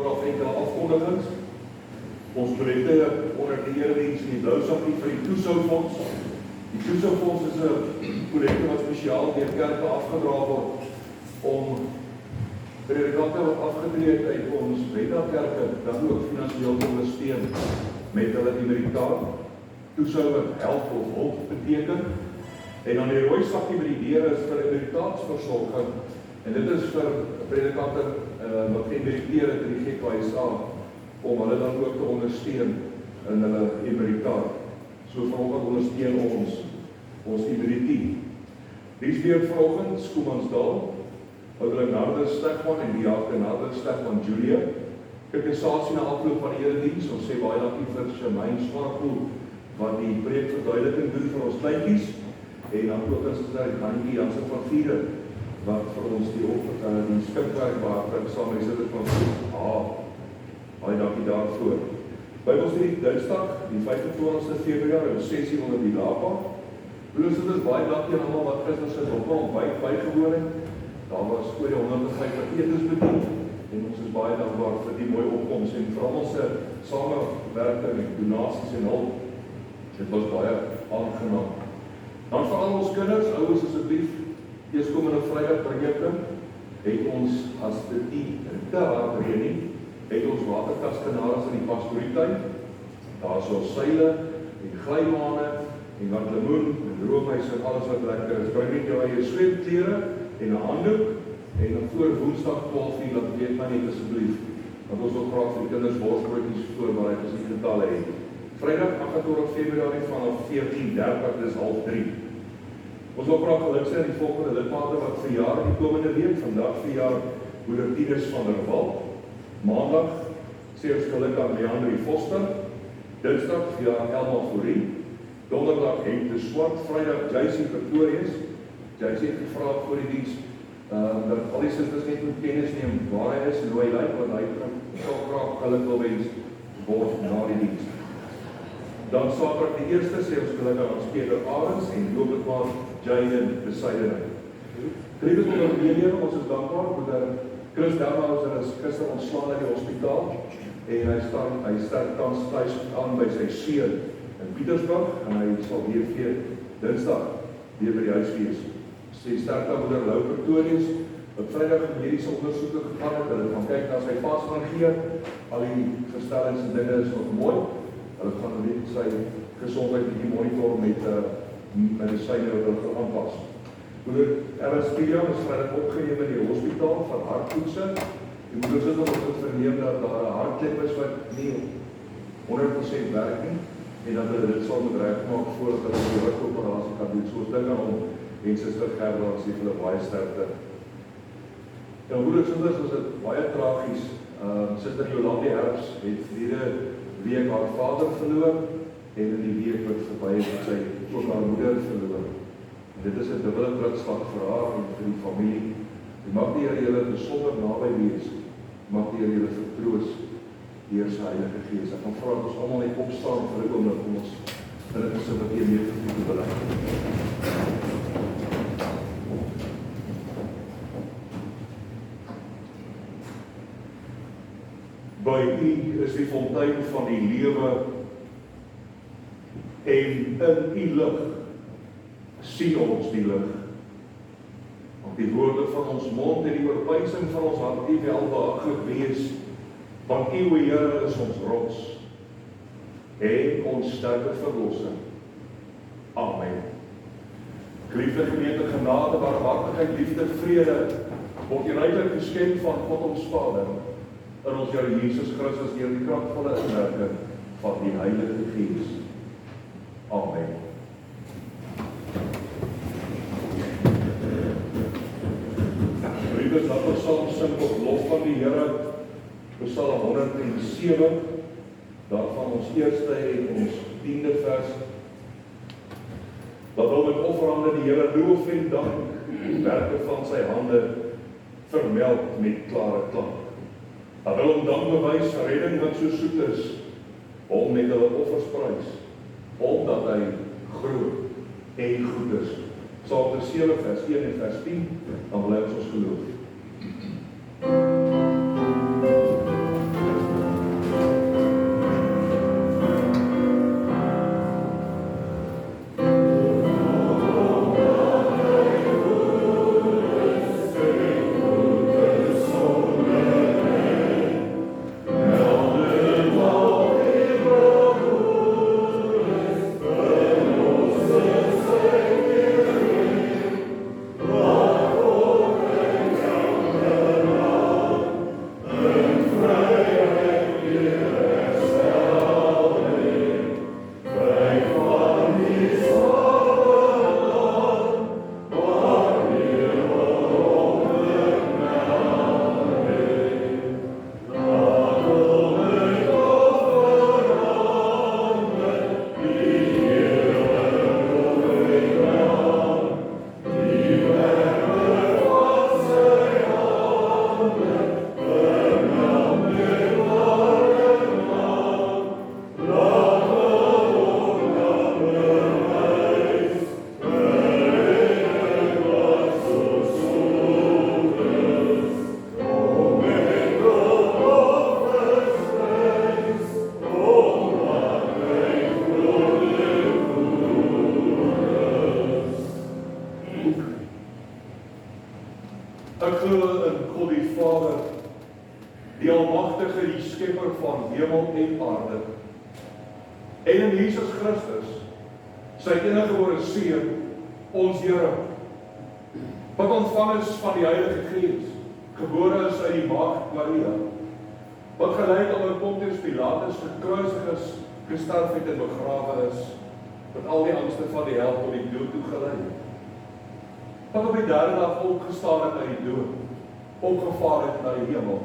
of enkele afkondigings. Ons projekte onder die erediens in die Blousakkie vir die Toesoufonds. Die Toesoufonds is 'n projekte wat spesiaal deur kerke afgedra word om predikante wat afgetree het uit ons Beta-kerke dan ook finansiëel te ondersteun met hulle emeritaat. Toesou wat help of hulp beteken. En dan die rooi sakkie by die deur is vir emeritaatsversorging. En dit is vir predikante wat geëmeriteer het in die GKSA om hulle dan ook te ondersteun in hulle emeritaat. So vanoggend ondersteun ons emeritie. Dis weer vanoggend Skoemansdal, ouderling Nardus Stegman en diaken Nardus Stegman Julia. Kritisasie na afloop van die erediens. Ons sê baie dankie vir Shemaine Swartpool wat die preekverduideliking doen vir ons kleintjies. En dan ook is dit Hankie Jansen van Vieren wat vir ons die skrifwerk maak saam met dit van baie dankie daarvoor. Bybelstudie Dinsdag, die 25ste Februarie om 6:00 onder die Lapa. Broers en susters, baie dankie aan almal wat gister sit op ontbyt bygewoon het. Daar was oor die 150 etes bedien en ons is baie dankbaar vir die mooi opkoms en vir almal se samewerking en donasies en hulp. Dit was baie aangenaam. Dan vir al ons kinders, ouers asseblief, eerskomende Vrydag prediking, het ons as dit nie te hard reën nie, het ons waterkaskanaries in die pastorietuin. Daar is ons seile en glybane en wat lemoen en roomys en alles wat lekker is. Bring net jou eie swemklere en 'n handdoek en dan voor Woensdag 12:00 laat weet my net asseblief, want ons wil graag vir die kinders borsbroodjies voorberei as die getalle het. Vrydag 28 Februarie vanaf 14:30 dis 2:30. Ons wil graag gelukse in die volgende lidmate wat verjaar die komende week. Vandag verjaar broeder Tinus van der Walt. Maandag sê ons geluk aan Leandrie Foster. Dinsdag verjaar Elma Fourie. Donderdag Henk de Swart. Vrydag JC Pretorius. JC het gevra voor die diens dat al die susters net moet kennis neem waar hy is en hoe hy lyk, want hy sal graag geluk wil wens word na die diens. Dan Saterdag die 1ste sê ons geluk aan ons Peter Arends en looplik maar Jaden Besuidering. Geliefdes onder mededeling, ons is dankbaar vir Chris Delmauser is gister ontslaan uit die hospitaal en hy sterk tans thuis aan by sy seun in Pietersburg en hy sal weer Dinsdag weer by die huis wees. Sê sterk aan moeder Lou Pretorius wat Vrydag mediese ondersoeke gegaan het. Hulle gaan kyk na sy pas van gee. Al die gestellings en dinge is nog mooi. Hulle gaan net sy gesondheid bietjie monitor met medisyne wat hulle aanpas. Moeder Alice Pilian is Vrydag opgeneem in die hospitaal van harttoetse. Die moeder sit ons verneem dat daar 'n hartklep is wat nie 100% werk nie en dat hulle dit sal moet regmaak voordat hulle die hartoperasie kan doen. So ons dink aan hom en Suster Gerda sê hulle baie sterkte. En moeder susters, is dit baie tragies. Suster Jolande Herbs het verlede week haar vader verloor en in die week wat verby het sy ook haar moeder verloor. En dit is 'n dubbele klipslag vir haar en vir die familie. Die mag die Here julle besonder naby wees. Mag die Here julle vertroos deur sy Heilige Gees. Ek gaan vra dat ons almal net opstaan vir 'n oomblik om ons in 'n gesinne mee te bely. By U is die fontein van die lewe en in U lig sien ons die lig. Op die woorde van ons mond en die oortuiging van ons hart U welbehaaglik wees, want U, o Here, is ons rots en ons sterke verlossing. Amen. Geliefde gemeente, genade, barmhartigheid, liefde, vrede word ryklik geskenk van God ons Vader in ons Here Jesus Christus deur die kragvolle inwerking van die Heilige Gees. Amen. Liefdes, laat ons saam sing tot lof van die Here, Psalm 107, daarvan ons eerste en ons 10de vers. Laat ons met offerhande die Here loof en dank, die werke van sy hande vermeld met klare klank. Hy wil hom dank bewys vir redding wat so soet is, hom met hulle offers prys, omdat hy groot en goed is. Psalm 7 vers 1 en vers 10, dan bly ons geloof. sy eniggebore seun, ons Here, wat ontvang is van die Heilige Gees, gebore is uit die maagd Maria, wat gelei onder Pontius Pilatus gekruisig is, gesterf het en begrawe is, wat al die angste van die hel tot die dood toe gelei het, wat op die derde dag opgestaan het uit die dood, opgevaar het na die hemel,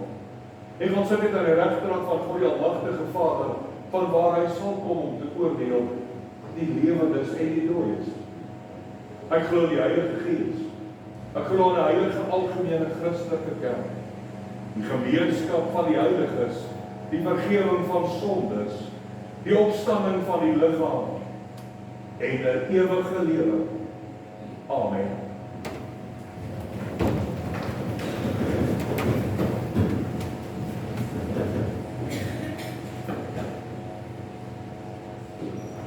en gaan sit het aan die regterhand van God die almagtige Vader, van waar hy sal kom om te oordeel die lewendes en die dooies. Ek glo in die Heilige Gees. Ek glo in die heilige algemene Christelike kerk, die gemeenskap van die heiliges, die vergewing van sondes, die opstanding van die liggaam en 'n ewige lewe. Amen.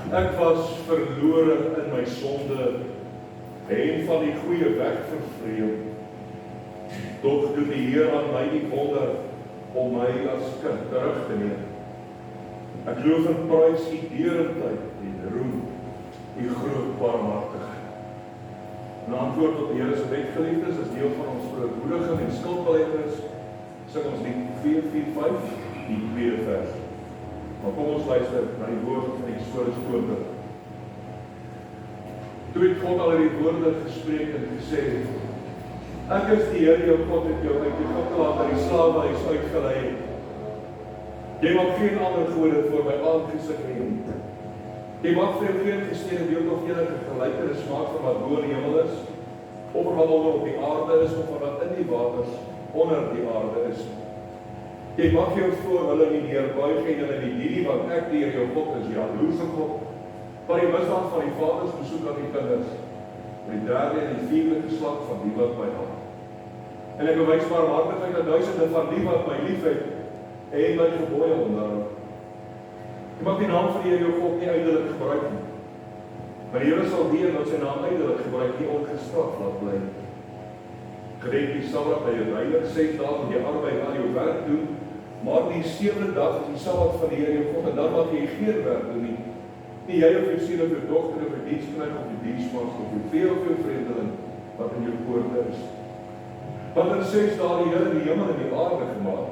Ek was verlore in my sonde en van die goeie weg vervreem. Doch doen die Heer aan my die wonder om my as kind terug te neem. Ek loof en prys U deurentyd en roem U groot barmhartigheid. In antwoord op die Here se wet, geliefdes, is deel van ons verootmoediging en skuldbelydenis, sing ons lied 445, die tweede vers. Maar kom ons luister na die woord van Eksodus 20. Toe het God al die woorde gespreek en gesê, ek is die Here jou God, het jou uit Egipte land uit die slawehuis uitgelei het. Jy mag geen ander gode voor my aangesig hê nie. Jy mag vir jou geen gesteede beeld of enige gelykenis maak van wat bo in die hemel is, of van wat onder op die aarde is, of van wat in die waters onder die aarde is. Jy mag jou voor hulle nie neerbuig en hulle nie dien nie, want ek die Here jou God is jaloerse God, wat die misdaad van die vaders besoek aan die kinders, en die derde en die vierde geslag van die wat my haat. En ek bewys barmhartigheid aan duisende van die wat my liefhet en my gebooie onderhou. Jy mag die naam van die Here jou God nie ydelik gebruik nie, maar die Here sal weet dat sy naam ydelik gebruik nie ongestraf laat bly. Gedenk die Sabbat by jou heilig, 6 dae moet jy arbeid aan jou werk doen, maar die 7de dag is die Sabbat van die Here jou God, en dan mag jy geen werk doen nie. Nie jy of jou seun of jou dogter of jou diensknegt of jou diensmaagd of jou vee of jou vreemdeling wat in jou poorte is. Want in 6 dae die Here die hemel en die aarde gemaak,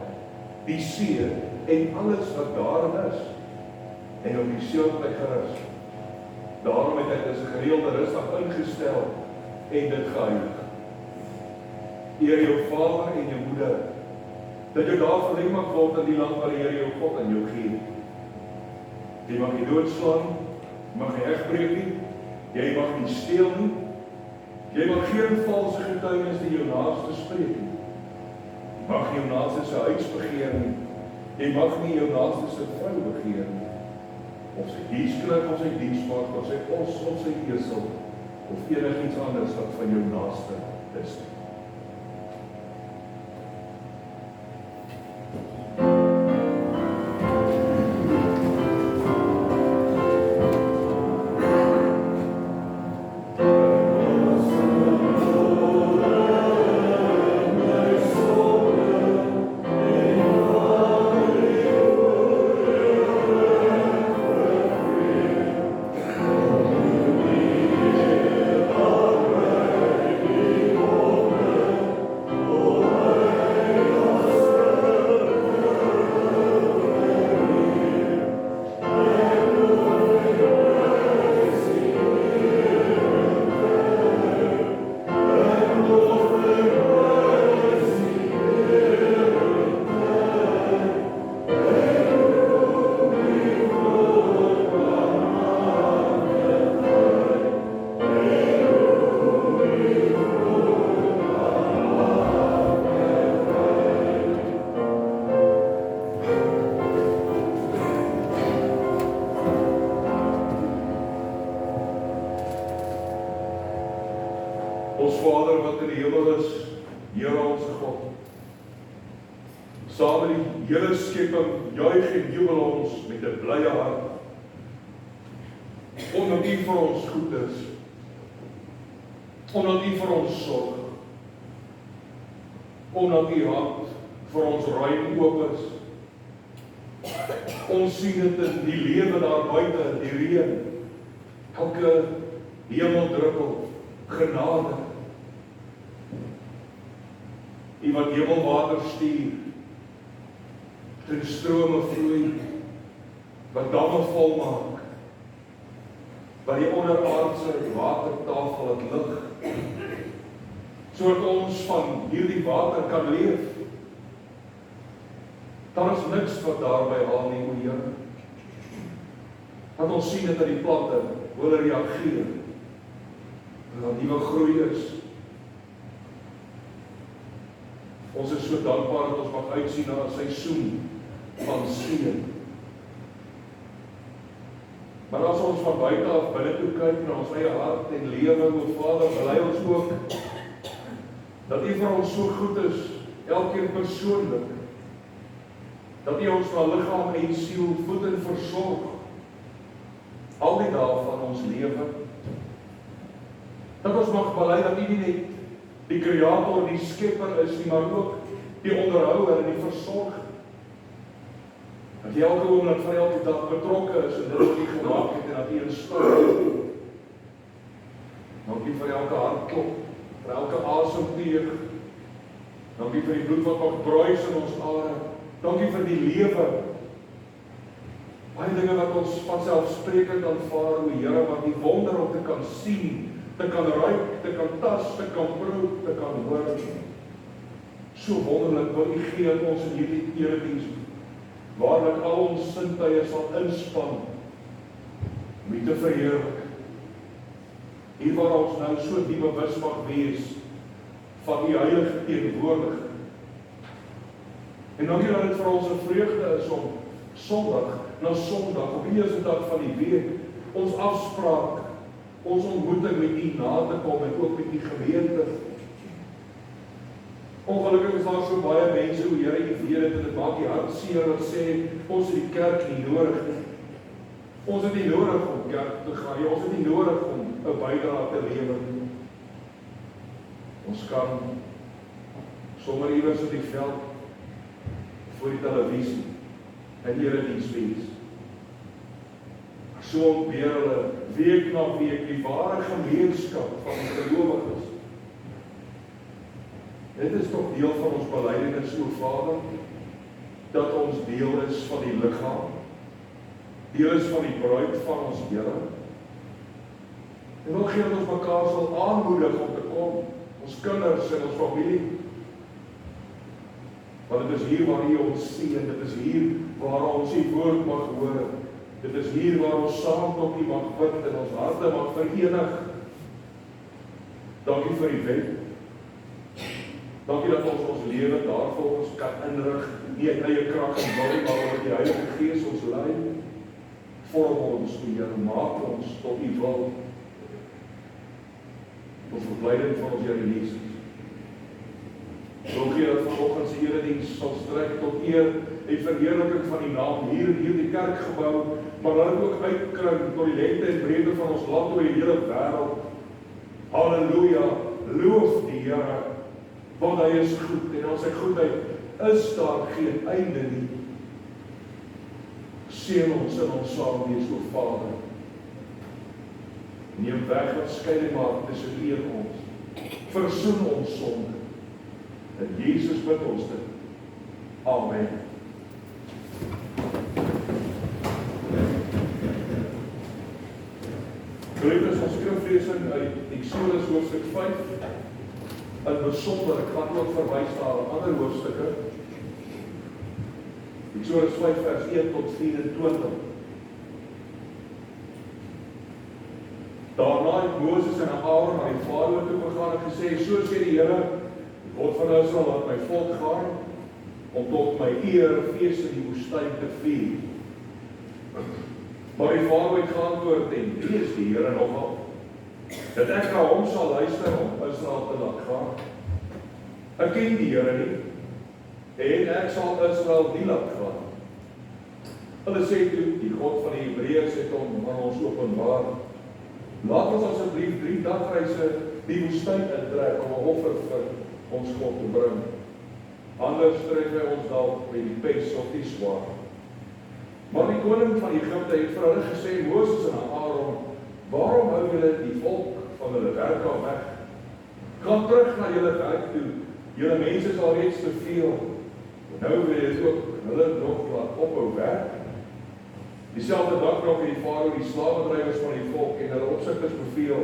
die see en alles wat daarin is, en op die 7de gerus. Daarom het hy dus 'n gereelde rusdag ingestel en dit geheilig. Eer jou vader en jou moeder, dat jou daar verleng mag word in die land waar die Here jou God aan jou gee. Jy mag nie doodslaan, jy mag nie egbreek nie, jy mag nie steel nie, jy mag geen valse getuienis teen jou naaste spreek nie, jy mag nie jou naaste se huis begeer nie, jy mag nie jou naaste se vrou begeer nie, of sy diensknegt of sy diensmaagd, of sy os of sy esel, of enigiets anders wat van jou naaste is nie. Ons Vader wat in die hemel is, Here ons God, saam met die hele skepping juig en jubel ons met 'n blye hart, omdat U vir ons goed is, omdat U vir ons sorg, omdat U hand vir ons ruim oop is. Ons sien dit in die lewe daar buite, die reën, elke hemeldruppel genade. U wat hemelwater stuur, ten strome vloei, wat damme volmaak, wat die onderaardse watertafel het lig, sodat ons van hierdie water kan leef. Daar is niks wat daarby haal nie, o Here. Want ons sien dit in die plante, hoe hulle reageer, en dat nuwe groei is. Ons is so dankbaar dat ons mag uitsien na 'n seisoen van seën. Maar as ons van buite af binne toe kyk na ons eie hart en lewe, o Vader, bely ons ook dat U vir ons so goed is, elkeen persoonlik, dat U ons na liggaam en siel voed en versorg, al die dae van ons lewe. Dat ons mag bely dat U nie net die Creator, die Skepper is nie, maar ook die onderhouer en die versorger. Dat jy elke oomblik van elke dag betrokke is in dit wat U gemaak het en dat U in staat is. Dankie vir elke hartklop, vir elke asemteug. Dankie vir die bloed wat nog bruis in ons are. Dankie vir die lewe. Baie dinge wat ons vanselfsprekend aanvaar, o Here, wat die wonder om te kan sien, te kan ruik, te kan tas, te kan proe, te kan hoor. So wonderlik wil U gee aan ons in hierdie erediens, waarlik al ons sintuie sal inspann om U te verheerlik. Hier waar ons nou so diep bewus mag wees van U heilige teenwoordigheid. En dankie dat dit vir ons 'n vreugde is om Sondag na Sondag, op die eerste dag van die week, ons afspraak, ons ontmoeting met U na te kom en ook met U gemeente. Ongelukkig is daar so baie mense, o Here, U weet dit, en dit maak die hart seer wat sê, ons het die kerk nie nodig nie. Ons het nie nodig om kerk te gaan, ons het nie nodig om 'n bydrae te lewer nie. Ons kan sommer iewers op die veld, voor die televisie, en erediens wees. So ontbeer hulle week na week die ware gemeenskap van die gelowiges. Dit is toch deel van ons belydenis, o Vader, dat ons deel is van die liggaam, deel is van die bruid van ons Here. En wil gee dat ons mekaar sal aanmoedig om te kom, ons kinders en ons familie. Want dit is hier waar U ons sien, dit is hier waar ons U woord mag hoor. Dit is hier waar ons saam tot U mag bid en ons harte mag verenig. Dankie vir die wet. Dankie dat ons lewe daarvoor ons kan inrig, nie in eie krag en wil, maar omdat die Heilige Gees ons lei. Vorm ons, o Here, maak ons tot U wil. Ons verblyding van ons Here Jesus. Dankie dat vanoggend se erediens sal strek tot eer en verheerliking van die naam hier in hierdie kerkgebou, maar dat dit ook uitkring tot die lengte en breedte van ons land oor die hele wêreld. Halleluja, loof die Here, want hy is goed en aan sy goedheid is daar geen einde nie. Seën ons in ons saam wees, o Vader. Neem weg wat skeiding maak tussen U en ons. Versoen ons sonde. En Jesus bid ons dit. Amen. Geliefdes, ons skriflesing uit Eksodus hoofstuk 5. In besonder, ek gaan ook verwys na ander hoofstukke. Eksodus 5 vers 1 tot 24. Daarna het Moses en Aaron na die Farao toe gegaan en gesê, so sê die Here, God van Israel laat my volk gaan, om tot my eer fees in die woestyn te vier. Maar die Farao het geantwoord en wie is die Here nogal, dat ek na hom sal luister om Israel te laat gaan. Ek ken die Here nie, en ek sal Israel nie laat gaan. Hulle sê toe, die God van die Hebreërs het hom aan ons openbaar. Laat ons asseblief 3 dagreise die woestyn intrek om 'n offer vir ons God te bring. Anders tref hy ons dalk met die pes of die swaard. Maar die koning van Egipte het vir hulle gesê, Moses en Aaron, waarom die volk van hulle werk af weg. Gaan terug na julle werk toe. Julle mense is al reeds te veel. Nou wil jy ook hulle nog laat ophou werk. Dieselfde dag nog het die farao die slawedrywers van die volk en hulle opsigters beveel: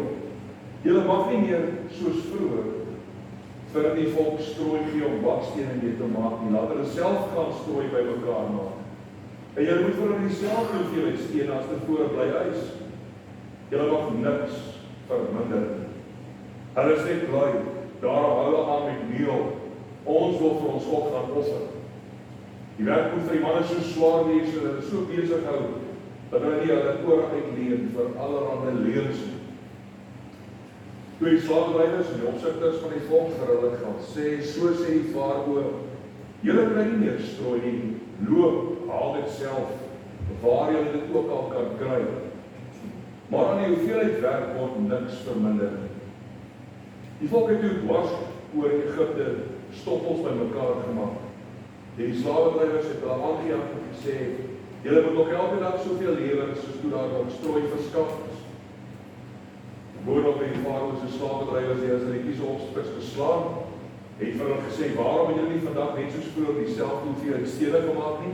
julle mag nie meer soos vroeër vir die volk strooi gee om bakstene mee te maak nie. Laat hulle self gaan strooi by mekaar maak. En julle moet vir hulle dieselfde hoeveelheid stene as tevore bly eis. Julle mag niks verminder nie. Hulle sê bly, daarom hou hulle aan met meel. Ons wil vir ons God gaan offer. Die werk moet vir die manne so swaar wees, so hulle so besig hou, dat hulle nie hulle ore uitleen vir allerhande leuns nie. Toe die slawedrywers en die opsigters van die volk vir hulle gaan sê, so sê die farao: julle kry nie meer strooi nie, loop, haal dit self, waar julle dit ook al kan kry. Maar aan die hoeveelheid werk word niks verminder nie. Die volk het toe dwars oor Egipte stoppels by mekaar gemaak. Die slawedrywers het hulle aangejaag en gesê: julle moet nog elke dag soveel lewer soos toe daar nog strooi verskaf is. Boonop het die farao se slawedrywers die Israelietiese opsigters geslaan, het vir hulle gesê: waarom het julle nie vandag net soos vroeër dieselfde hoeveelheid stene gemaak nie?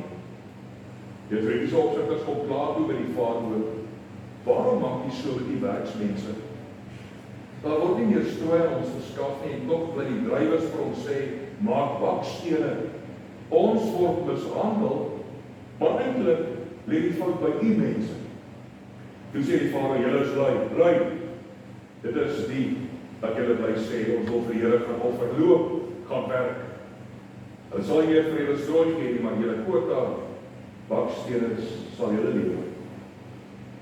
Die Israelietiese opsigters kom klaar toe by die farao: waarom maak jy so met die werksmense? Daar word nie meer strooi aan ons verskaf nie, en tog bly die drywers vir ons sê: maak bakstene. Ons word mishandel, maar eintlik lê die fout by u mense. Toe sê die farao: julle is lui. Dit is die dat julle bly sê, ons wil vir die Here gaan offer, loop, gaan werk. Hulle sal nie vir julle strooi gee nie, maar julle quota bakstene sal julle lewer.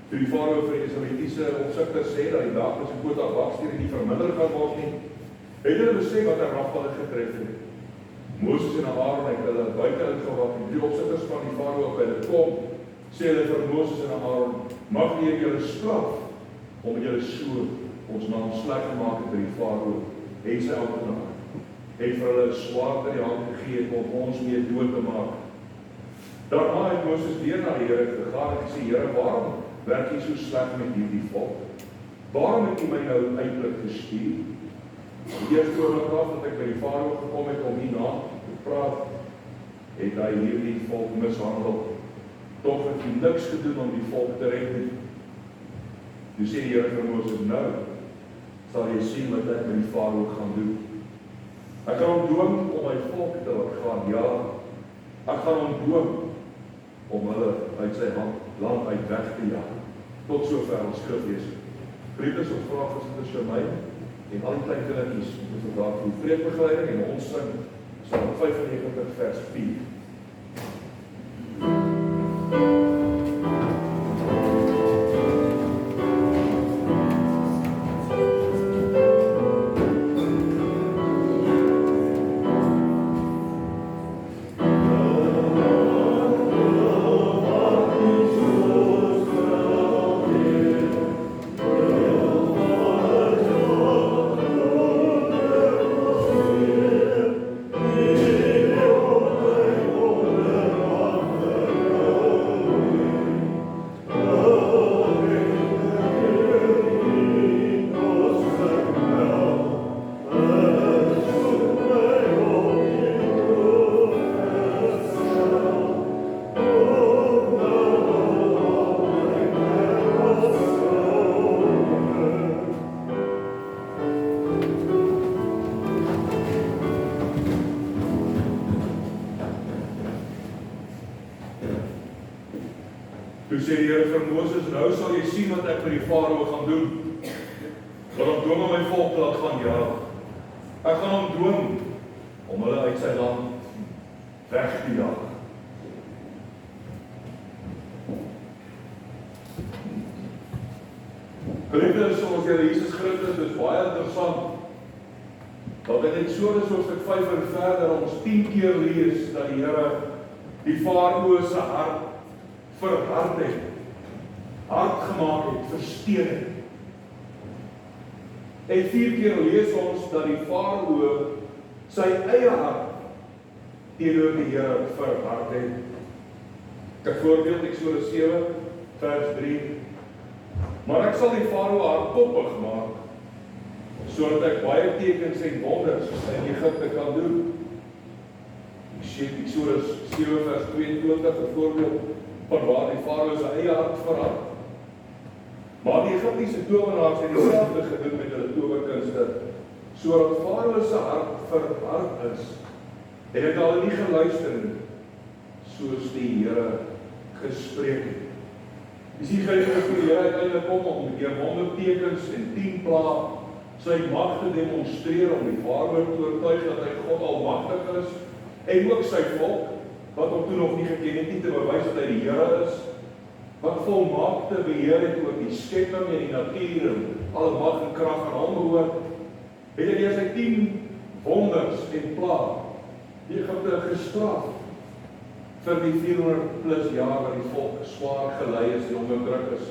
Toe die farao vir die Israelietiese opsigters sê dat die dag as die quota bakstene nie verminder gaan word nie, het hulle besef wat 'n ramp hulle getref het. Moses en Aaron het hulle buite uitgewag en die opsigters van die farao by hulle kom, sê hulle vir Moses en Aaron: mag die Here julle straf omdat julle so ons naam sleg gemaak het by die farao en sy amptenare. Het vir hulle 'n swaard in die hand gegee om ons mee dood te maak. Daarna het Moses weer na die Here gegaan en gesê: Here, waarom werk jy so sleg met hierdie volk? Waarom het jy my nou eintlik gestuur? Die eerste oomblik af dat ek by die farao gekom het om hierna te praat, het hy hierdie volk mishandel. Tog het hy niks gedoen om die volk te red nie. Toe sê die Here vir Moses: nou sal jy sien wat ek met die farao gaan doen. Ek gaan hom dwing om my volk te laat gaan, ja. Ek gaan hom dwing om hulle uit sy land uit weg te jaag. Tot sover ons skriflesing. Geliefdes, ons vra vir my en al die klein kindertjies om te vandag vir vreedbegeleiding en ons sing Psalm 95 vers 4. Toe sê die Here vir Moses: nou sal jy sien wat ek met die farao gaan doen. Ek gaan hom dwing om my volk te laat gaan jaag. Ek gaan hom dwing om hulle uit sy land weg te jaag. Geliefdes, ons Here Jesus Christus, is baie interessant. Want in Eksodus hoofstuk 5 en verder ons 10 keer lees dat die Here die farao se hart verhard het, hard gemaak het, versteen het. En 4 keer lees ons dat die farao sy eie hart teenoor die Here verhard het. Ek voorbeeld Eksodus 7 vers 3. Maar ek sal die farao hardkoppig maak, sodat ek baie tekens en wonders in Egipte kan doen. Eksodus 7 vers 22 voorbeeld van waar die farao sy eie hart verander. Maar die Egiptiese towenaars het dieselfde gedoen met hulle towerkunste, sodat farao se hart verhard is. En het al nie geluister nie, soos die Here gespreek het. Dis die geregtigheid van die Here uiteindelik kom om deur wondertekens en 10 plaae sy mag te demonstreer om die farao te oortuig dat hy God almagtig is en ook sy volk wat hom toe nog nie geken het nie te bewys dat hy die Here is wat volmaakte beheer het oor die skepping en die natuur en alle mag en krag aan hom behoort. Het hy sy 10 wonders en plaae die Egipte gestraf vir die 400 plus jaar wat die volk swaar gelei is en onderdruk is.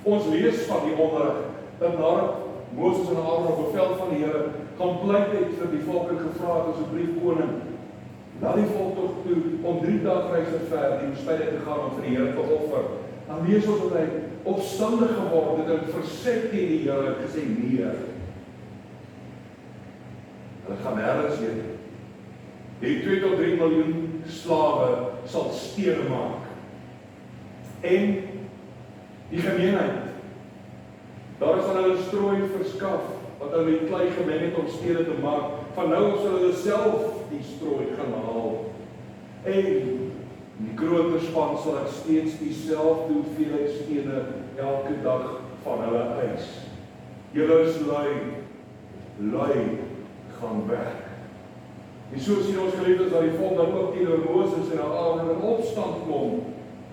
Ons lees van die onderrig dat nadat Moses en Aaron op bevel van die Here gaan pleit het vir die volk en gevra het asseblief koning, laat die volk tog toe om 3 dae reis ver die woestyn te gaan om vir die Here te offer. Dan lees ons dat hy opstandig geword het en verset teen die Here en gesê nee. Hulle gaan nêrens heen. Die 2 tot 3 miljoen slawe sal stene maak. En die gemeenheid, daar is aan hulle strooi verskaf, wat hulle met klei gemeng het om stene te maak. Van nou af sal hulle self die strooi gaan haal. En die groter span sal ek steeds dieselfde hoeveelheid stene elke dag van hulle eis. Julle is lui gaan werk. En so sien ons geliefdes dat die volk dan ook teenoor Moses en Aaron in opstand kom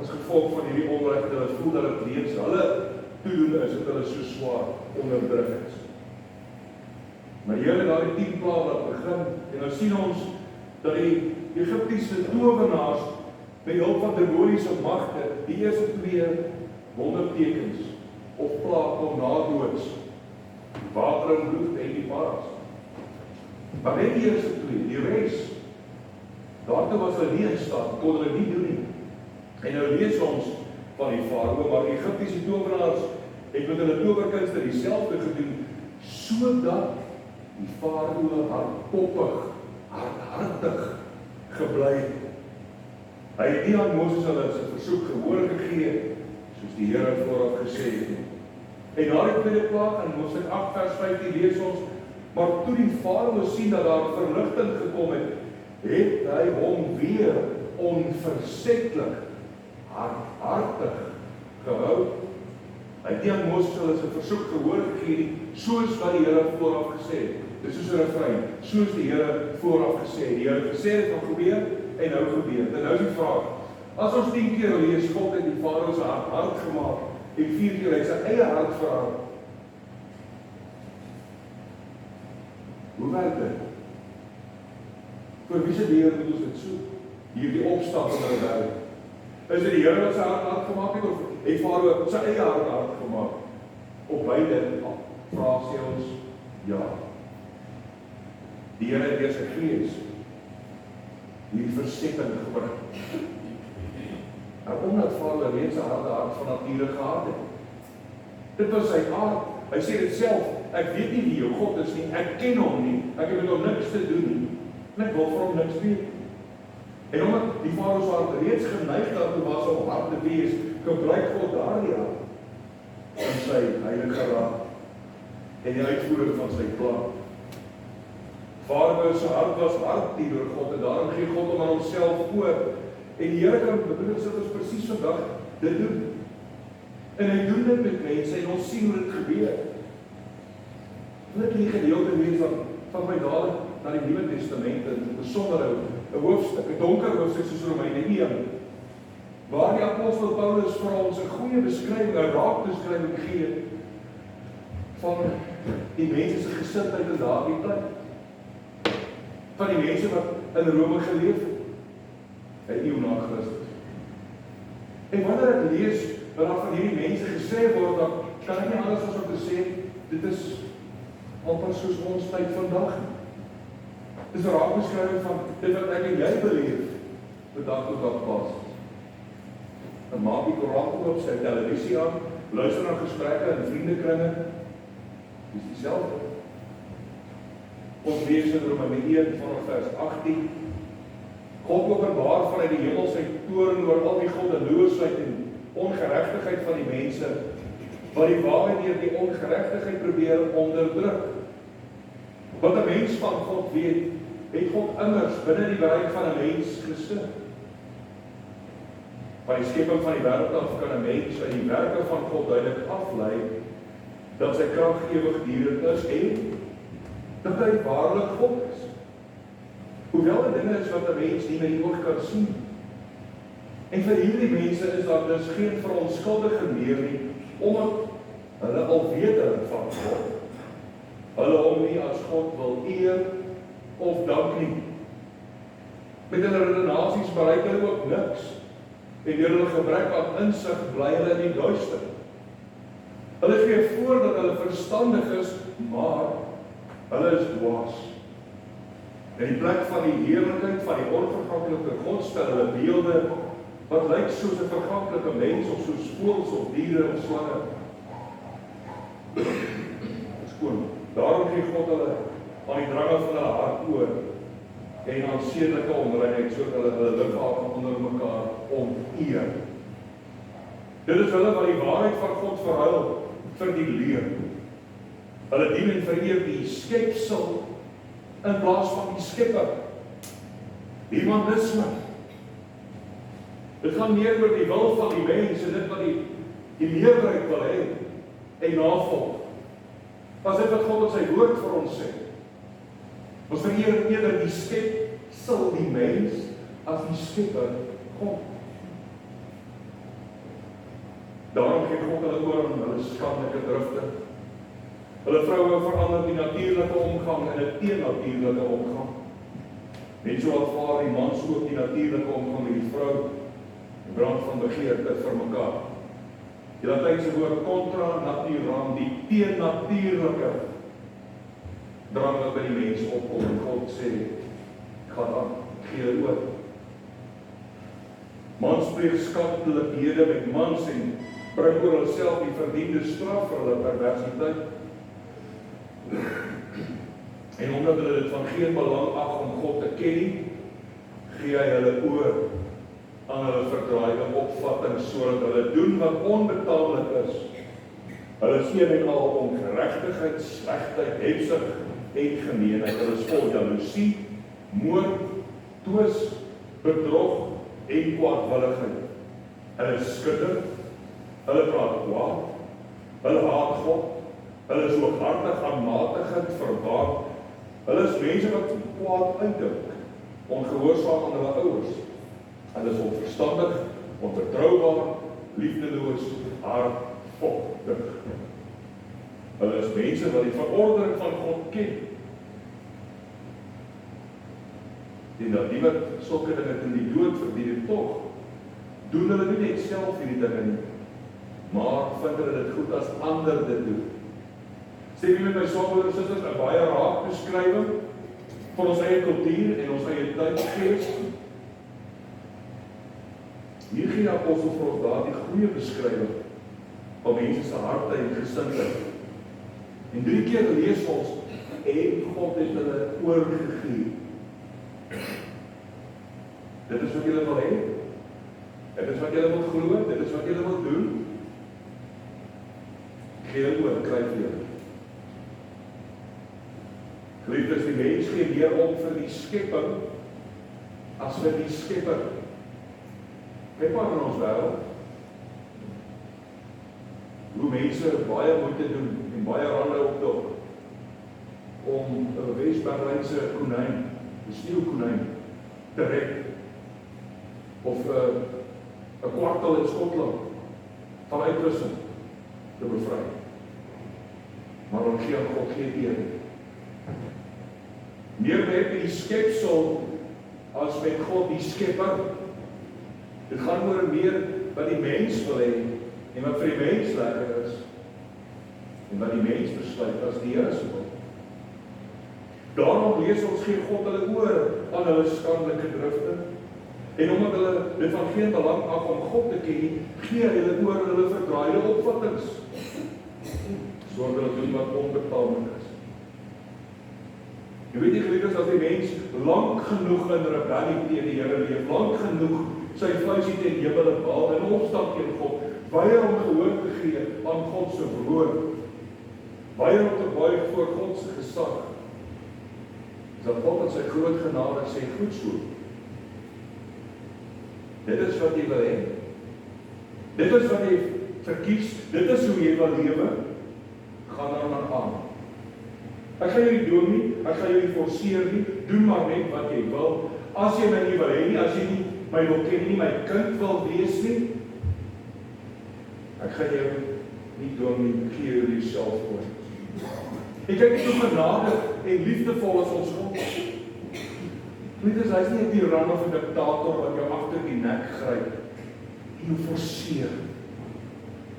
as gevolg van hierdie onreg, dat hulle voel dat dit reeds hulle toedoen is, dat hulle so swaar onderdruk is. Maar die Here daardie 10 plaae wat begin, en nou sien ons dat die Egiptiese towenaars met hulp van demoniese magte die eerste 2 wondertekens of plaae kom nadoods, water en bloed en die paras. Maar net die eerste 2, die res, daartoe was hulle nie in staat, kon hulle nie doen nie. En nou lees ons van die farao, maar die Egiptiese towenaars het met hulle towerkunste dieselfde gedoen, sodat die farao hardkoppig, hardhartig gebly het. Hy het nie aan Moses hulle sy versoek gehoor gegee, soos die Here vooraf gesê het. En na die tweede plaag in Moses 8 vers 15 lees ons, maar toe die farao sien dat daar verligting gekom het, het hy hom weer onversetlik, hardhartig gehou. Hy het nie aan Moses hulle sy versoek gehoor gegee, soos wat die Here vooraf gesê het. Dis soos 'n refrein, soos die Here vooraf gesê het. Die Here gesê het van gebeur en nou gebeur. En nou is die vraag, as ons 10 keer lees, God het die farao se hart hard gemaak en 4 keer hy sy eie hart verander. Hoe werk dit? Vir wie se leer moet ons dit soek? Hierdie opstap in hulle wêreld. Is dit die Here wat sy hart gemaak het, of het farao sy eie hart gemaak? Op beide vrae sê ons ja. Die Here het deur sy Gees hierdie versetting gebring. En omdat farao reeds 'n harde hart van nature gehad het. Dit was sy aard. Hy sê dit self, ek weet nie wie jou God is nie, ek ken hom nie, ek het met hom niks te doen nie, en ek wil vir hom niks weet. En omdat die farao se hart reeds geneig daartoe was om hard te wees, gebruik God daardie hart in sy heilige raad en die uitvoering van sy plan. Farao se hart was hard teenoor God en daarom gee God hom aan homself oor. En die Here kan bedoel dat ons presies vandag dit doen. En hy doen dit met mense en ons sien hoe dit gebeur. Wil ek hier gedeelte lees van my dadelik na die Nuwe Testament, in besonder 'n hoofstuk, 'n donker hoofstuk soos Romeine 1, waar die apostel Paulus vir ons 'n goeie beskrywing, 'n raakbeskrywing gee van die mense se gesindheid in daardie tyd. Van die mense wat in Rome geleef het, 'n eeu na Christus. En wanneer ek lees wat daar van hierdie mense gesê word, dan kan ek nie anders as om te sê, dit is amper soos ons tyd vandag. Dit is 'n raakbeskrywing van dit wat ek en jy beleef, op dag tot dag basis. Dan maak die koerant oop, sy televisie aan, luister na gesprekke in vriendekringe, dis dieselfde. Ons lees in Romeine 1 vanaf vers 18, God openbaar vanuit die hemel sy toorn oor al die goddeloosheid en ongeregtigheid van die mense, wat die waarheid deur die ongeregtigheid probeer onderdruk. Wat 'n mens van God weet, het God immers binne die bereik van 'n mens gesit. Van die skepping van die wêreld af kan 'n mens uit die werke van God duidelik aflei dat sy krag ewigdurend is en dat hy waarlik God is. Hoewel dit dinge is wat 'n mens nie met die oog kan sien. En vir hierdie mense is daar dus geen verontskuldiging meer nie, omdat hulle al weet van God. Hulle hom nie as God wil eer of dank nie. Met hulle redenasies bereik hulle ook niks. En deur hulle gebrek aan insig bly hulle in die duister. Hulle gee voor dat hulle verstandig is, maar hulle is dwaas. In die plek van die heerlikheid van die onverganklike God stel hulle beelde wat lyk soos 'n verganklike mens of soos voëls of diere of slange. Skoon. Daarom gee God hulle aan die drange van hulle hart oor en aan sedelike onreinheid sodat hulle liggame onder mekaar onteer. Dit is hulle wat die waarheid van God verhuil vir die leuen. Hulle dien en vereer die skepsel in plaas van die skepper. Humanisme. Dit gaan meer oor die wil van die mens en dit wat die meerderheid wil hê en navolg. As dit wat God in sy woord vir ons sê. Ons vereer eerder die skepsel, die mens, as die skepper God. Daarom gee God hulle oor aan hulle skadelike drifte. Hulle vroue verander die natuurlike omgang in 'n teennatuurlike omgang. Net so wat vaar die man so op die natuurlike omgang met die vrou, die brand van begeerte vir mekaar. Die Latynse woord contra naturam, die teennatuurlike drang wat by die mens opkom en God sê, gaan aan, gee oor. Mans pleeg skandelikhede met mans en bring oor hulself die verdiende straf vir hulle perversiteit. En omdat hulle dit van geen belang ag om God te ken nie, gee hy hulle oor aan hulle verdraaide opvattings sodat hulle doen wat onbetaamlik is. Hulle is een en al ongeregtigheid, slegheid, hebsug en gemeenheid. Hulle is vol jaloesie, moord, twis, bedrog en kwaadwilligheid. Hulle is skudder, hulle praat kwaad, hulle haat God, hulle is hooghartig, aanmatigend, verwaand. Hulle is mense wat kwaad uitdink, ongehoorsaam aan hulle ouers. Hulle is onverstandig, onbetroubaar, liefdeloos, hardvochtig. Hulle is mense wat die verordening van God ken. En dat die wat sulke dinge in die dood verdien tog, doen hulle nie net self hierdie dinge nie, maar vind hulle dit goed as ander dit doen. Sê jy met my broers en susters 'n baie raak beskrywing van ons eie kultuur en ons eie tydsgees. Hier gee die apostel vir ons daardie goeie beskrywing van mense se harte en gesindheid. En 3 keer lees ons en God het hulle oorgegee. Dit is wat julle wil hê. Dit is wat julle wil glo, dit is wat julle wil doen. Gee oor, kry julle. Geliefdes, die mens gee meer om vir die skepping as vir die skepper. Kyk maar in ons wêreld. Hoe mense baie moeite doen en baie rande opdog om 'n Wes-Berlynse konyn, 'n sneeukonyn, te red. Of 'n kwartel in Skotland van uitwissing te bevry. Maar dan gee God geen eer. Meer met die skepsel as met God die skepper. Dit gaan oor meer wat die mens wil hê en wat vir die mens lekker is. En wat die mens besluit as die Here se wil. Daarom lees ons gee God hulle oor aan hulle skadelike drifte. En omdat hulle dit van geen belang af om God te ken nie, gee hulle oor hulle verdraaide opvattings. Sorg hulle doen wat onbetaamlik is. Jy weet nie gelukkig as die mens lank genoeg in rebellie teen die Here leef, lank genoeg sy vuisie teen Jebel en Baal in opstand teen God, weier om gehoor te gee aan God se woord, weier om te buig voor God se gesag, is dat God in sy groot genade sê, goed so. Dit is wat jy wil hê. Dit is wat jy verkies, dit is hoe jy wil lewe, gaan dan maar aan. Ek gaan jou nie doen nie, ek gaan jou nie forceer nie, doen maar net wat jy wil. As jy my nie wil hê nie, as jy nie my wil ken nie, my kind wil wees nie, ek gaan jou nie doen nie, gee jou jouself oor. Ek kyk so genade en liefdevol as ons God. Weet jy, hy is nie 'n tiran of 'n diktator wat jou agter die nek gryp en jou forceer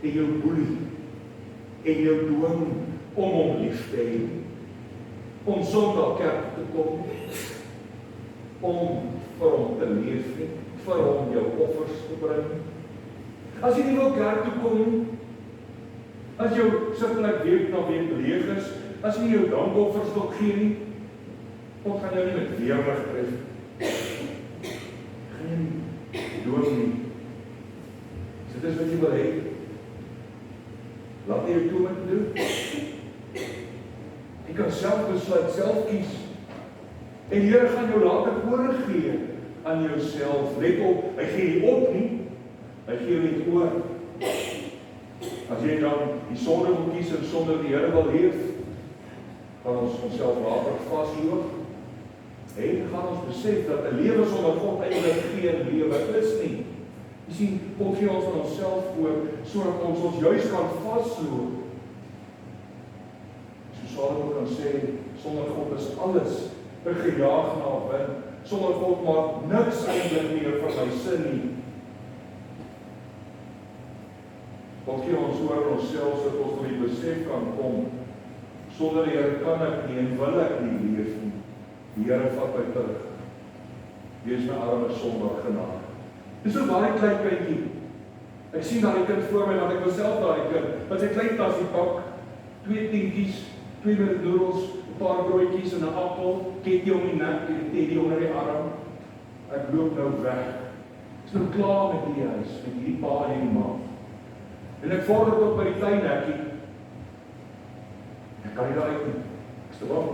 en jou boelie en jou dwing om hom lief te hê, om Sondag kerk te kom, om vir hom te leef, vir hom jou offers te bring. As jy nie wil kerk toe kom, as jou sitplek week na week leeg is, as jy jou dankoffers wil gee nie, God gaan jou nie met weerlig tref. Gaan jy nie dood nie. So dit is wat jy wil hê. Laat jy jou toe met doen. Jy kan self besluit, self kies. En die Here gaan jou later oorgee aan jouself. Let op, hy gee nie op nie. Hy gee jou net oor. As jy dan die sonde wil kies en sonder die Here wil leef, gaan ons onsself later vasloop. En gaan ons besef dat 'n lewe sonder God eintlik geen lewe is nie. Jy sien, God gee ons van onsself oor, sodat ons juis kan vasloop. So Salomo kan sê, sonder God is alles 'n gejaag na wind. Sonder God maak niks eintlik meer vir my sin nie. God gee ons oor onsself, sodat ons tot die besef kan kom, sonder die Here kan ek nie en wil ek nie leef nie. Die Here vat my terug. Wees my arme sondaar genade. Dis so baie klein kindjie. Ek sien daai kind voor my, want ek wil self daai kind. Wat sy klein tasie pak, 2 tientjies, 2 minute noedels, 'n paar broodjies en 'n appel, ketjie om die nek en 'n teddy onder die arm. Ek loop nou weg. Ek is nou klaar met die huis, met hierdie pa en die ma. En ek vorder tot by die klein hekkie. Ek kan nie daar uit nie. Ek is te bang.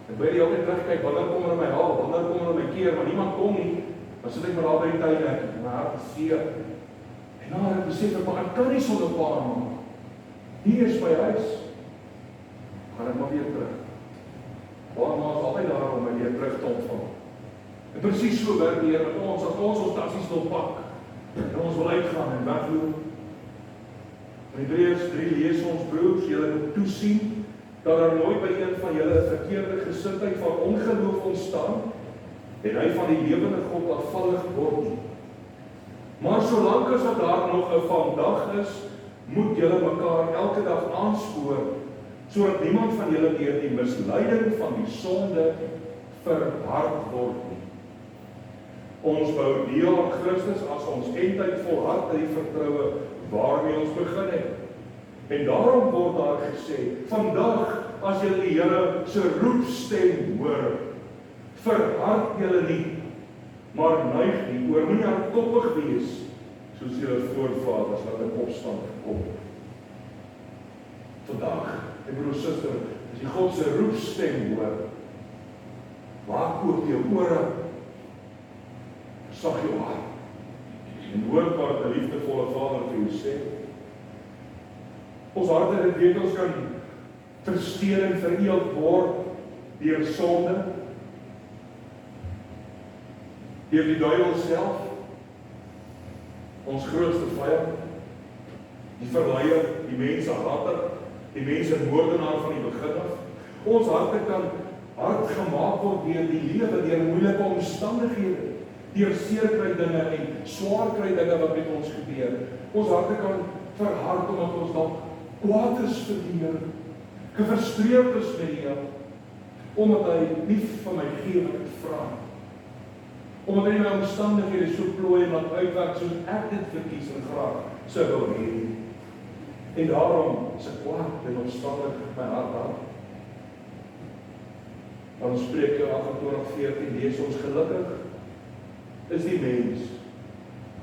Ek wil die altyd terugkyk, wanneer kom hulle my haal, wanneer kom hulle my keer, maar niemand kom nie. Dan sit ek maar daar by die tuin hekkie, my hart is seer. En nou het ek besef, maar ek kan nie sonder pa en ma. Hier is my huis. Gaan ek maar weer terug. Pa en ma is altyd daar om my weer terug te ontvang. En presies so werk die Here met ons, as ons tassies wil pak, en ons wil uitgaan en wegloop. In Hebreërs 3 lees ons, broers, julle moet toesien dat daar nooit by een van julle 'n verkeerde gesindheid van ongeloof ontstaan en hy van die lewende God afvallig word nie. Maar solank as dat daar nog 'n vandag is, moet julle mekaar elke dag aanspoor, sodat niemand van julle deur die misleiding van die sonde verhard word nie. Ons bou deel aan Christus as ons eindtyd volhard in die vertroue waarmee ons begin het. En daarom word daar gesê, vandag as julle die Here se roepstem hoor, verhard julle nie, maar neig nie, oor moenie hardkoppig wees, soos julle voorvaders wat in opstand gekom het. Vandag, my broer en suster, as jy God se roepstem hoor, maak oop jou ore, sag jou hart, en hoor wat 'n liefdevolle Vader vir jou sê. Ons harte dit weet ons kan versteur en vernield word deur sonde, deur die duiwel self, ons grootste vyand, die verleier, die mensehater, die mensemoordenaar van die begin af. Ons harte kan hard gemaak word deur die lewe, deur moeilike omstandighede, deur seerkry dinge en swaar kry dinge wat met ons gebeur. Ons harte kan verhard omdat ons dalk kwaad is vir die Here, gefrustreerd is met die Here, omdat hy nie vir my gee wat ek vra. Omdat hy my omstandighede so plooi en laat uitwerk soos ek dit verkies en graag sou wil hê. En daarom is ek kwaad en omstandig my hart aan. Dan Spreuke 28:14 lees ons gelukkig is die mens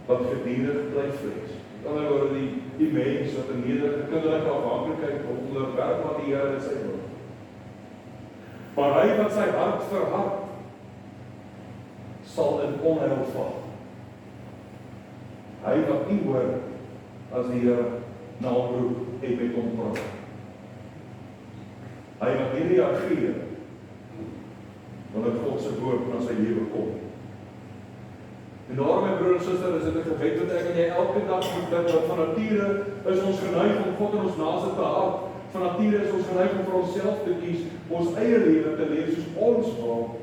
wat gedurig bly vrees. Met ander woorde die mens wat 'n nederige kinderlike afhanklikheid onderwerp aan die Here en sy wil. Maar hy wat sy hart verhard, sal in onheil val. Hy wat nie hoor as die Here na hom roep en met hom praat. Hy wat nie reageer wanneer God se woord na sy lewe kom. En daarom, my broer en suster, is dit 'n gebed wat ek en jy elke dag moet bid, want van nature is ons geneig om God en ons naaste te haat. Van nature is ons geneig om vir onsself te kies, ons eie lewe te leef soos ons wil.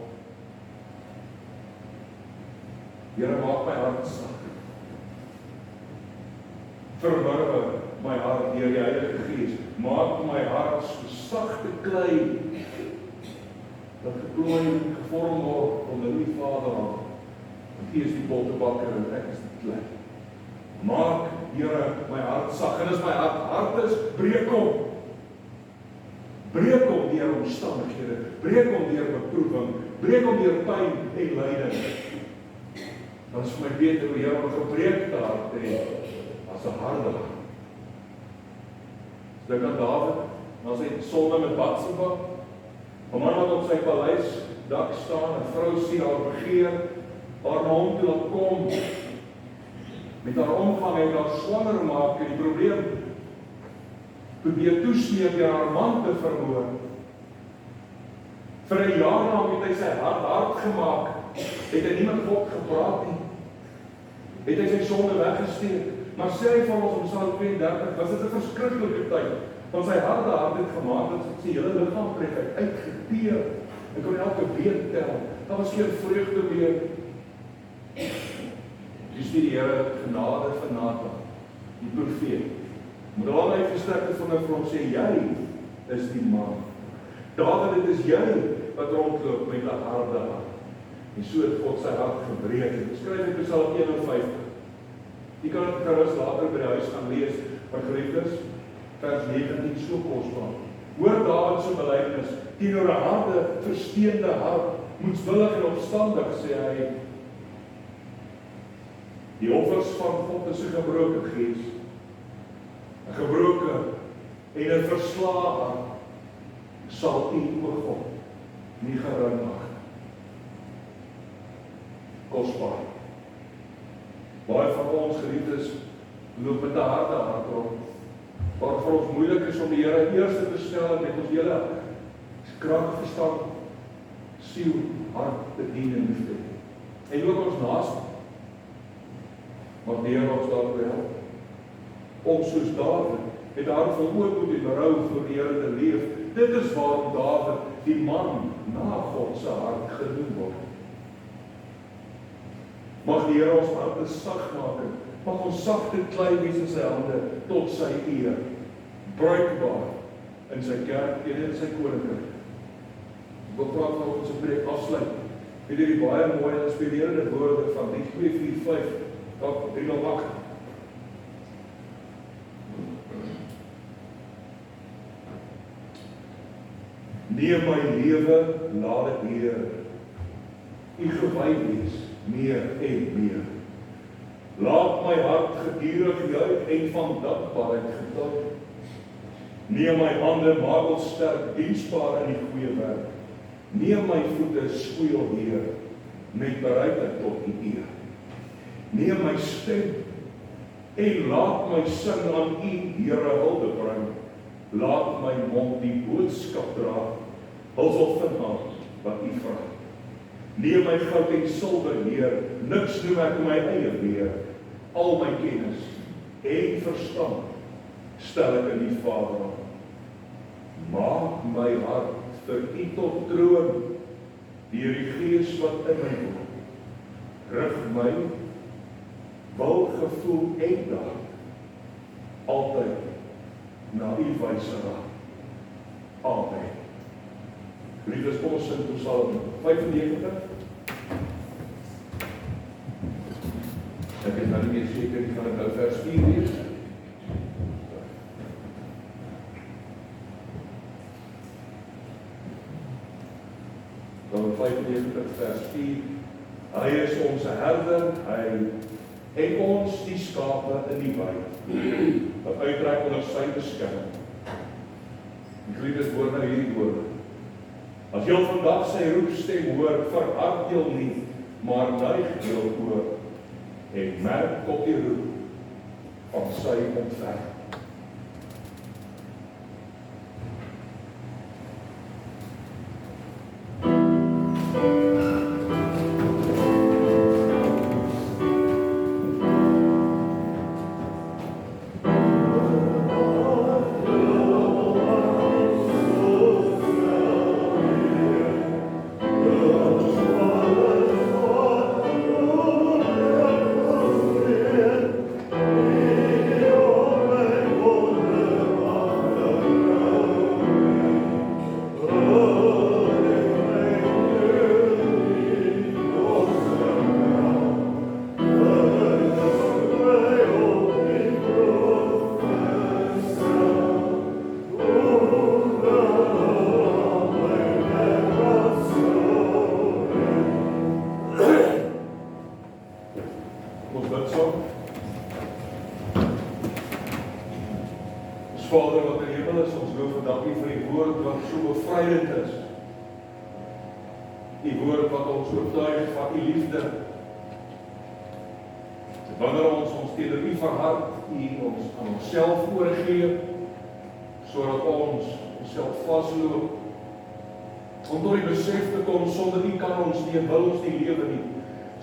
Here, maak my hart sag. Verwarwe my hart deur die Heilige Gees. Maak my hart so sagte klei dat geplooi gevorm word onder die Vaderhand. Want U is die pottebakker en ek is die klei. Maak, Here, my hart sag. En as my hart is, breek hom. Breek hom deur omstandighede. Breek hom deur beproewing. Breek hom deur pyn en lyding. Dan is vir my beter om Here 'n gebreekte hart te hê as 'n harde hart. Dink aan Dawid, na sy sonde met Batsheba. 'n Man wat op sy paleis dak staan, 'n vrou sien haar begeer, haar na hom toe laat kom, met haar omgang en haar swanger maak, en die probleem probeer toesmeek deur haar man te vermoor. Vir 'n jaar lank het hy sy hart gemaak, het hy nie met God gepraat nie, het hy sy sonde weggesteek. Maar sê hy van ons om Psalm 32, was dit 'n verskriklike tyd, want sy harde hart het gemaak dat sy hele liggaam trek uitgeteer, en kon elke been tel. Daar was geen vreugde meer. Dis die Here genade van Nathan, die profeet. Moet al uitgestrek van vir hom sê, jy is die man. Dawid, dit is jy wat rondloop met 'n harde hart. En so het God sy hart gebreek. Skryf in Psalm 51. Jy kan dit gerus later by die huis gaan lees, maar geliefdes, vers 19, so kosbaar. Hoor Dawid se belydenis, teenoor 'n harde, versteende hart, moedswillig en opstandig, sê hy, die offers van God is 'n gebroke gees, 'n gebroke en 'n verslae hart, sal U, o God, nie gering mag. Kosbaar. Baie van ons geliefdes loop met 'n harde hart rond, waar vir ons moeilik is om die Here eerste te stel met ons hele krag, verstand, siel, hart te dien en liefde. En ook ons naaste. Maar die Here ons daartoe help. Om soos Dawid met 'n hart vol ootmoed en berou vir die Here te leef. Dit is waarom Dawid die man na God se hart genoem word. Mag die Here ons harte sag maak, mag ons sagte klei wees in sy hande tot sy eer, bruikbaar in sy kerk en in sy koninkryk. Ek wil praat van ons preek afsluit met hierdie baie mooi en inspirerende woorde van die 2:4-5 tot 3:8. Neem my lewe, laat dit Heer U gewy wees, meer en meer. Laat my hart gedurig juig en van dankbaarheid getuig. Neem my hande, maak ons sterk, diensbaar in die goeie werk. Neem my voete, skoei, Heer, met bereidheid tot U eer. Neem my stem en laat my sing aan U, Here, hulde bring. Laat my mond die boodskap dra, alsof vanaand wat U vra. Neem my goud en silwer, Heer, niks noem ek my eie weer. Al my kennis en verstand stel ek in die Vader. Maak my hart vir U tot troon, deur die Gees wat in my woon. Rig my wil, gevoel en daad altyd na U wyse raad. Amen. Liefdes, kom ons sing Psalm 95. seker nie gaan dit nou vers 4 lees. Dan 95 vers 4. Hy is ons herder, hy en ons die skape in die wei, wat uittrek onder sy beskerming. Die geliefdes hoor nou hierdie woorde. As jy vandag sy roepstem hoor, verhard jou nie, maar neig jou oor en merk op die roep van sy ontferming. Vader wat in die hemel is, ons loof en dankie vir die woord wat so bevrydend is. Die woord wat ons oortuig van die liefde. Wanneer ons teenoor U verhard, U ons aan onsself oorgee, sodat ons onsself vasloop, om tot die besef te kom, sonder U kan ons nie, wil ons nie lewe nie.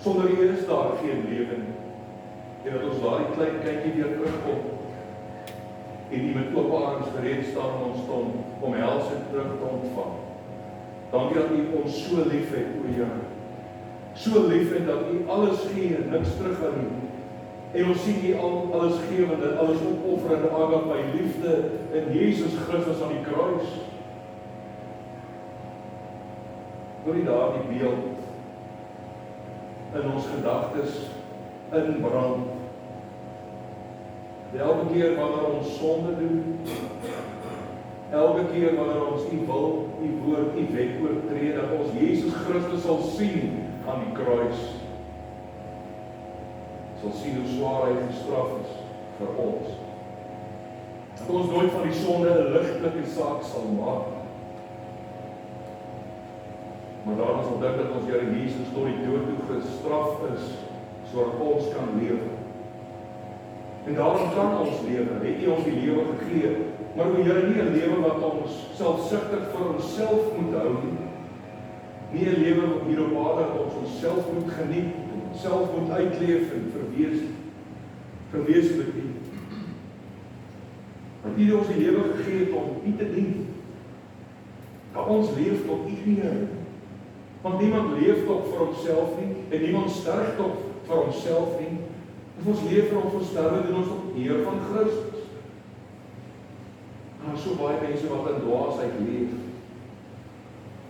Sonder U is daar geen lewe nie. En dat ons daardie klein kindjie weer terugkom, en die met openbarings gereed staan in ons stond om hels en terug te ontvang. Dankie dat U ons so lief het, o Here. So lief het dat U alles gee, niks terughou nie. En ons sien U alles gewende, alles opofferende aandag by liefde in Jesus Christus aan die kruis. Wil U daardie beeld in ons gedagtes inbrand. Elke keer wanneer ons sonde doen, elke keer wanneer ons U wil, U woord, U wet oortree, dat ons Jesus Christus sal sien aan die kruis, sal sien hoe swaar hy gestraf is vir ons. Dat ons nooit van die sonde 'n ligtelike saak sal maak, maar daarom sal dink dat ons Here Jesus tot die dood toe gestraf is, sodat ons kan lewe. En daarom kan ons lewe, het U ons die lewe gegee, maar o Here, nie 'n lewe wat ons selfsugtig vir onsself moet hou nie. Nie 'n lewe hier op aarde wat ons onsself moet geniet, onsself moet uitleef en verweeslik nie. Want U het ons die lewe gegee om U te dien. Dat ons leef tot U eer. Want niemand leef tot vir homself nie, en niemand sterf tot vir homself nie. Ons leef vir ons sterwe en ons tot eer van Christus. Daar is so baie mense wat in dwaasheid leef,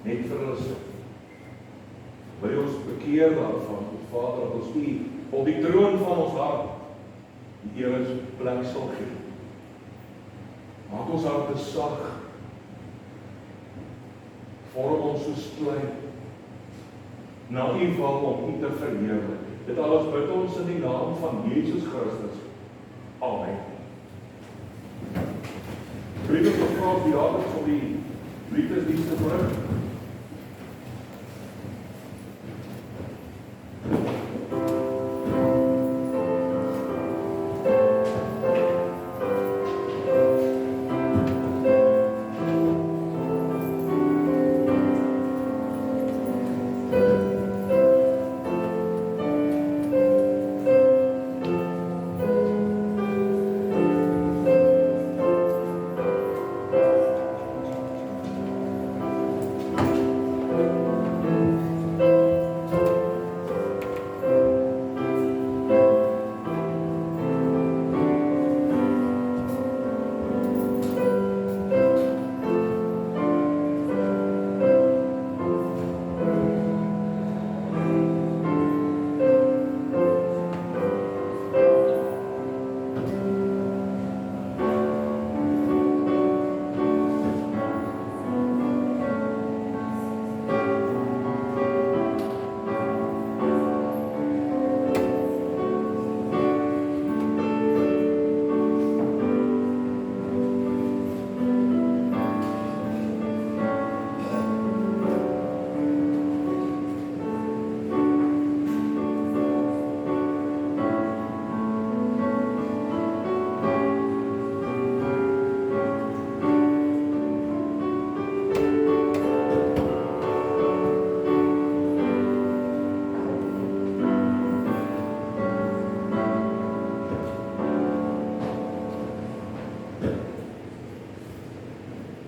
net vir hulle self. Wil ons bekeer daarvan, Vader, dat ons U op die troon van ons hart die ewige plek sal gee. Maak ons harte sag, vorm ons soos klein, na U wil om U te verheerlik. Dit alles bid ons in die naam van Jesus Christus. Amen. Vriende, ons vra die Jacobs om die liefdesdienst te bring.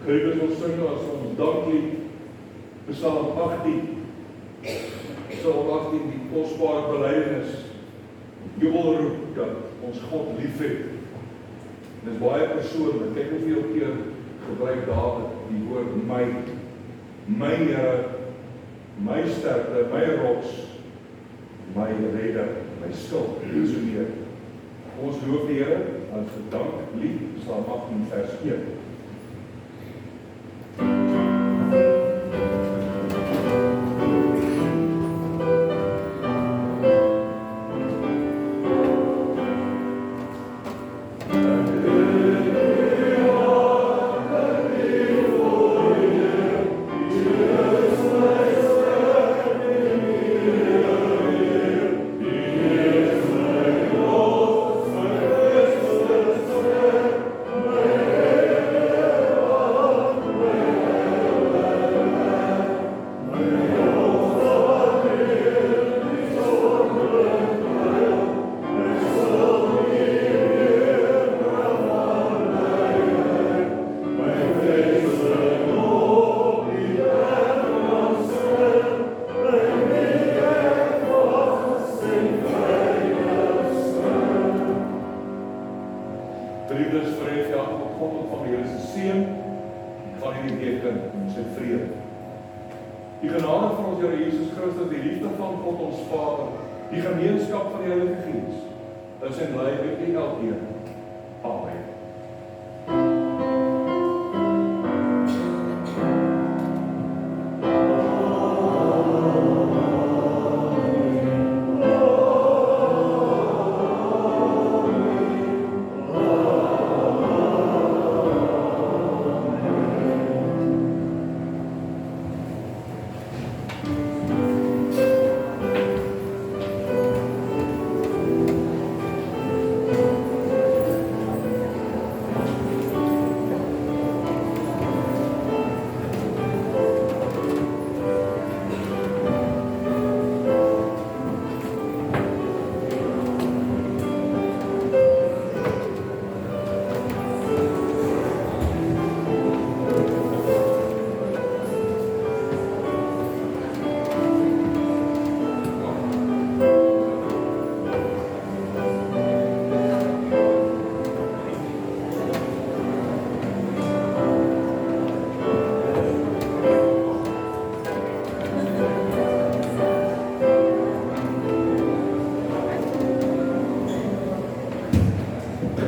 Geliefdes, ons sing as ons danklied, Psalm 18. Psalm 18, die kosbare belydenis, jubelroep dat ons God liefhet. Dit is baie persoonlik. Kyk hoeveel keer gebruik Dawid die woord my Here, my sterkte, my rots, my redder, my skild, en so meer. Ons loof die Here as danklied, Psalm 18 vers 1. Geliefdes, vir God ontvang die Here se seën van hierdie week in sy vrede. Die genade van ons Here Jesus Christus, die liefde van God ons Vader, die gemeenskap van die Heilige Gees, is en bly met elkeen. Amen.